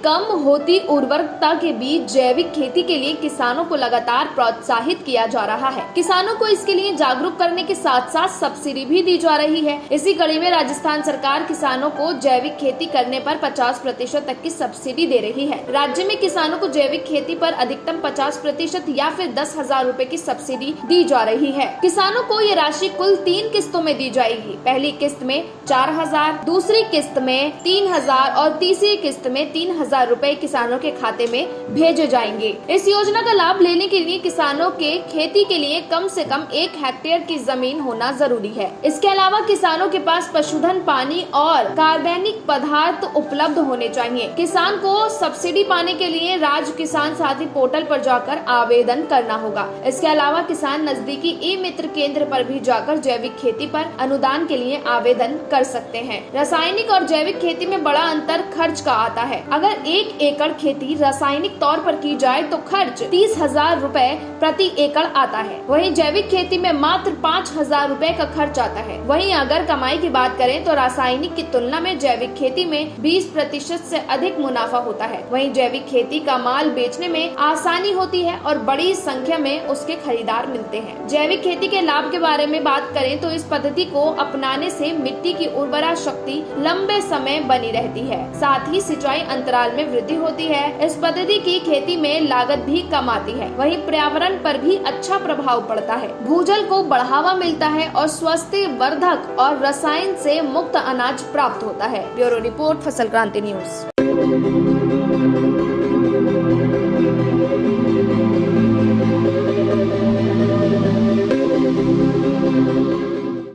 कम होती उर्वरकता के बीच जैविक खेती के लिए किसानों को लगातार प्रोत्साहित किया जा रहा है। किसानों को इसके लिए जागरूक करने के साथ साथ सब्सिडी भी दी जा रही है। इसी कड़ी में राजस्थान सरकार किसानों को जैविक खेती करने पर 50% तक की सब्सिडी दे रही है। राज्य में किसानों को जैविक खेती पर अधिकतम 50% या फिर 10,000 रूपए की सब्सिडी दी जा रही है। किसानों को ये राशि कुल 3 किस्तों में दी जाएगी। पहली किस्त में 4,000, दूसरी किस्त में 3,000 और तीसरी किस्त में 3,000 रूपए किसानों के खाते में भेजे जाएंगे। इस योजना का लाभ लेने के लिए किसानों के खेती के लिए कम से कम 1 हेक्टेयर की जमीन होना जरूरी है। इसके अलावा किसानों के पास पशुधन, पानी और कार्बनिक पदार्थ उपलब्ध होने चाहिए। किसान को सब्सिडी पाने के लिए राज्य किसान साथी पोर्टल पर जाकर आवेदन करना होगा। इसके अलावा किसान नजदीकी ई-मित्र केंद्र पर भी जाकर जैविक खेती पर अनुदान के लिए आवेदन कर सकते हैं। रासायनिक और जैविक खेती में बड़ा अंतर खर्च का आता है। अगर 1 एकड़ खेती रासायनिक तौर पर की जाए तो खर्च 30,000 रूपए प्रति एकड़ आता है। वहीं जैविक खेती में मात्र 5,000 रूपए का खर्च आता है। वहीं अगर कमाई की बात करें तो रासायनिक की तुलना में जैविक खेती में 20% से अधिक मुनाफा होता है। वहीं जैविक खेती का माल बेचने में आसानी होती है और बड़ी संख्या में उसके खरीदार मिलते हैं। जैविक खेती के लाभ के बारे में बात करें तो इस पद्धति को अपनाने से मिट्टी की उर्वरा शक्ति लंबे समय बनी रहती है। साथ ही सिंचाई अंतराल में वृद्धि होती है। इस पद्धति की खेती में लागत भी कम आती है। वहीं पर्यावरण पर भी अच्छा प्रभाव पड़ता है। भूजल को बढ़ावा मिलता है और स्वास्थ्य वर्धक और रसायन से मुक्त अनाज प्राप्त होता है। ब्यूरो रिपोर्ट, फसल क्रांति न्यूज।